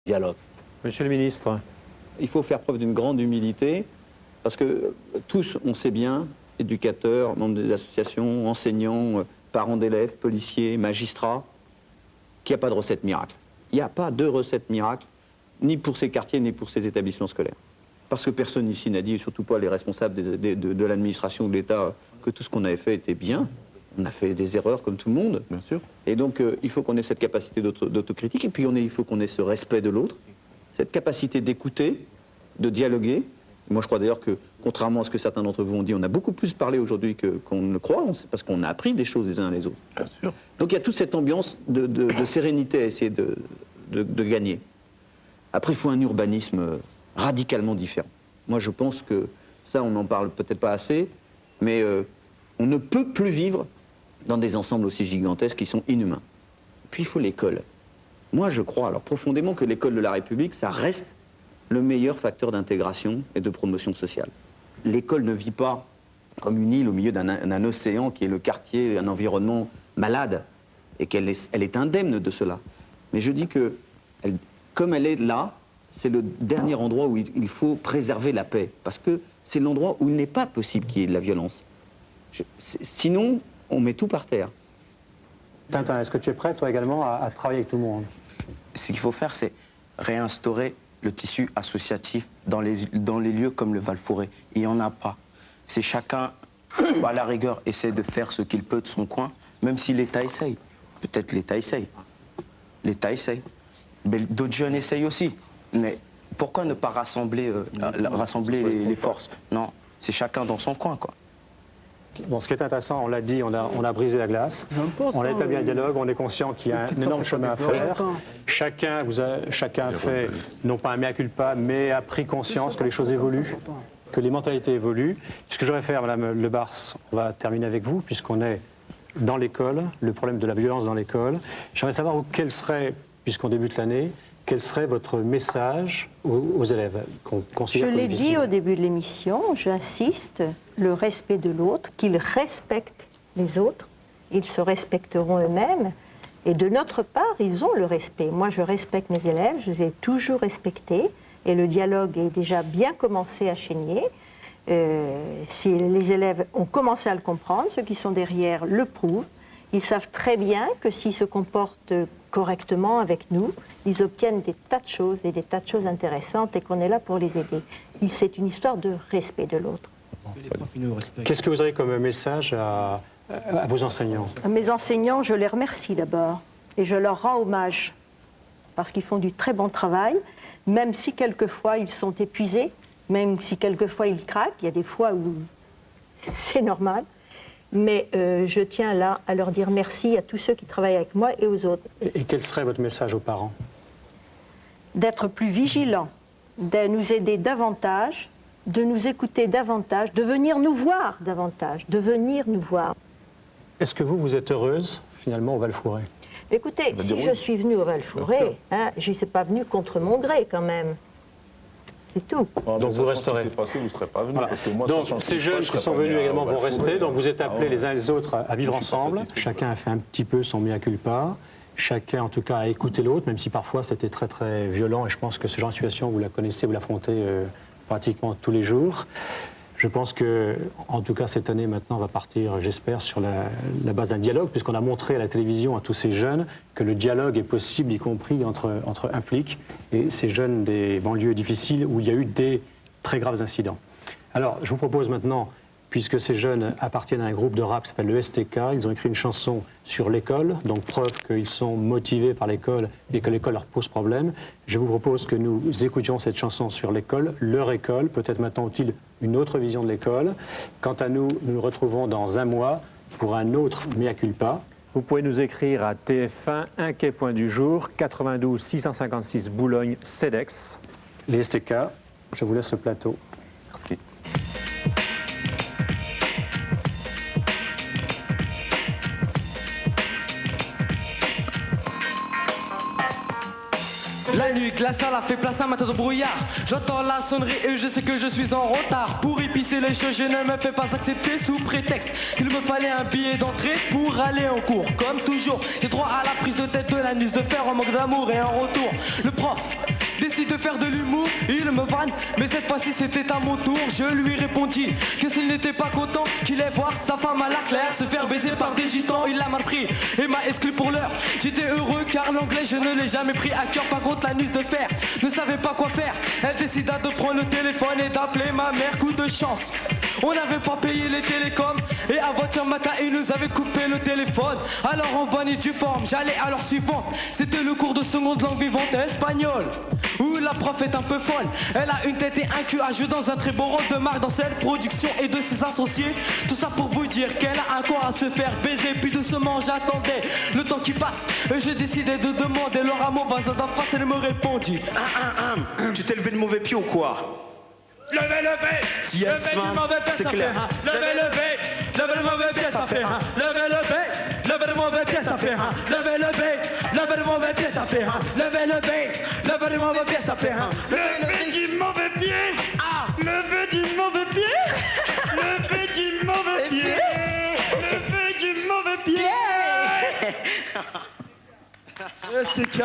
dialogue. Monsieur le ministre. Il faut faire preuve d'une grande humilité, parce que tous, on sait bien, éducateurs, membres des associations, enseignants, parents d'élèves, policiers, magistrats, qu'il n'y a pas de recette miracle. Il n'y a pas de recette miracle, ni pour ces quartiers, ni pour ces établissements scolaires. Parce que personne ici n'a dit, et surtout pas les responsables de l'administration ou de l'État, que tout ce qu'on avait fait était bien. On a fait des erreurs comme tout le monde. Bien sûr. Et donc, il faut qu'on ait cette capacité d'autocritique, et puis il faut qu'on ait ce respect de l'autre, cette capacité d'écouter, de dialoguer. Moi, je crois d'ailleurs que, contrairement à ce que certains d'entre vous ont dit, on a beaucoup plus parlé aujourd'hui qu'on ne le croit, parce qu'on a appris des choses les uns les autres. Bien sûr. Donc, il y a toute cette ambiance de sérénité à essayer de gagner. Après, il faut un urbanisme radicalement différent. Moi, je pense que, ça, on n'en parle peut-être pas assez, mais on ne peut plus vivre dans des ensembles aussi gigantesques qui sont inhumains. Puis, il faut l'école. Moi, je crois alors profondément que l'école de la République, ça reste le meilleur facteur d'intégration et de promotion sociale. L'école ne vit pas comme une île au milieu d'un océan qui est le quartier, un environnement malade, et qu'elle est indemne de cela. Mais je dis que, comme elle est là, c'est le dernier endroit où il faut préserver la paix, parce que c'est l'endroit où il n'est pas possible qu'il y ait de la violence. Sinon, on met tout par terre. Tintin, est-ce que tu es prêt, toi également, à travailler avec tout le monde? Ce qu'il faut faire, c'est réinstaurer le tissu associatif dans les lieux comme le Val-Fouré. Il n'y en a pas. C'est chacun, à la rigueur, essaie de faire ce qu'il peut de son coin, même si l'État essaye. Peut-être l'État essaye. L'État essaye. D'autres jeunes essayent aussi. Mais pourquoi ne pas rassembler les forces? Non, c'est chacun dans son coin, quoi. Bon, ce qui est intéressant, on l'a dit, on a brisé la glace, on a établi un dialogue, on est conscient qu'il y a un énorme chemin à faire. Chacun a fait, non pas un mea culpa, mais a pris conscience que les choses évoluent, que les mentalités évoluent. Ce que j'aurais fait, Madame Le Bars, on va terminer avec vous, puisqu'on est dans l'école, le problème de la violence dans l'école. J'aimerais savoir quel serait, puisqu'on débute l'année, quel serait votre message aux élèves qu'on considère comme difficiles? Je l'ai dit au début de l'émission, j'insiste, le respect de l'autre, qu'ils respectent les autres, ils se respecteront eux-mêmes, et de notre part, ils ont le respect. Moi, je respecte mes élèves, je les ai toujours respectés, et le dialogue est déjà bien commencé à Chénier. Si les élèves ont commencé à le comprendre, ceux qui sont derrière le prouvent. Ils savent très bien que s'ils se comportent correctement avec nous, ils obtiennent des tas de choses et des tas de choses intéressantes et qu'on est là pour les aider. C'est une histoire de respect de l'autre. Qu'est-ce que vous avez comme message à vos enseignants? À mes enseignants, je les remercie d'abord et je leur rends hommage parce qu'ils font du très bon travail, même si quelquefois ils sont épuisés, même si quelquefois ils craquent, il y a des fois où c'est normal. Mais je tiens là à leur dire merci à tous ceux qui travaillent avec moi et aux autres. Et quel serait votre message aux parents? D'être plus vigilants, de nous aider davantage, de nous écouter davantage, de venir nous voir davantage, de venir nous voir. Est-ce que vous êtes heureuse, finalement, au Val-Fouré? Écoutez, si je suis venue au Val-Fouré, je ne suis pas venue contre mon gré quand même. C'est tout. Donc vous resterez. Vous ne serez pas venu. Voilà. Donc ces jeunes qui sont venus également vont rester. Donc vous êtes appelés les uns et les autres à vivre ensemble. Chacun a fait un petit peu son mea culpa. Chacun en tout cas a écouté l'autre, même si parfois c'était très très violent. Et je pense que ce genre de situation, vous la connaissez, vous l'affrontez pratiquement tous les jours. Je pense que, en tout cas, cette année, maintenant, va partir, j'espère, sur la base d'un dialogue, puisqu'on a montré à la télévision à tous ces jeunes que le dialogue est possible, y compris entre un flic et ces jeunes des banlieues difficiles où il y a eu des très graves incidents. Alors, je vous propose maintenant, puisque ces jeunes appartiennent à un groupe de rap qui s'appelle le STK, ils ont écrit une chanson sur l'école, donc preuve qu'ils sont motivés par l'école et que l'école leur pose problème. Je vous propose que nous écoutions cette chanson sur l'école, leur école, peut-être maintenant ont-ils une autre vision de l'école. Quant à nous, nous nous retrouvons dans un mois pour un autre mea culpa. Vous pouvez nous écrire à TF1, 1 quai point du jour, 92 656 Boulogne, CEDEX. Les STK, je vous laisse le plateau. Merci. La La nuit glaciale a fait place à un matin de brouillard. J'entends la sonnerie et je sais que je suis en retard. Pour épicer les choses, je ne me fais pas accepter sous prétexte qu'il me fallait un billet d'entrée pour aller en cours. Comme toujours, j'ai droit à la prise de tête de l'anus de faire en manque d'amour et en retour. Le prof décide de faire de l'humour, il me vanne, mais cette fois-ci c'était à mon tour. Je lui répondis que s'il n'était pas content qu'il aille voir sa femme à la claire se faire baiser par des gitans. Il l'a mal pris et m'a exclu pour l'heure. J'étais heureux car l'anglais je ne l'ai jamais pris à cœur. Par contre l'anus de fer ne savait pas quoi faire. Elle décida de prendre le téléphone et d'appeler ma mère. Coup de chance, on n'avait pas payé les télécoms et avant-hier matin il nous avait coupé le téléphone. Alors en bonne et due forme, j'allais à l'heure suivante. C'était le cours de seconde langue vivante espagnole, où la prof est un peu folle. Elle a une tête et un cul à jouer dans un très beau rôle de Marc Dorcel Production et de ses associés. Tout ça pour vous dire qu'elle a un corps à se faire baiser. Puis doucement j'attendais le temps qui passe et je décidais de demander leur amour voisin d'en face. Elle me répondit Tu t'es levé de mauvais pied ou quoi? Levez, Yes, man, c'est clair. Levez le mauvais pied, ça fait un. Levez le mauvais pied, ça fait un. Levez le mauvais pied, ça fait un. Levez le mauvais pied, ça fait un. Levez du mauvais pied. Levez du mauvais pied. Levez du mauvais pied. Levez du mauvais pied. STK.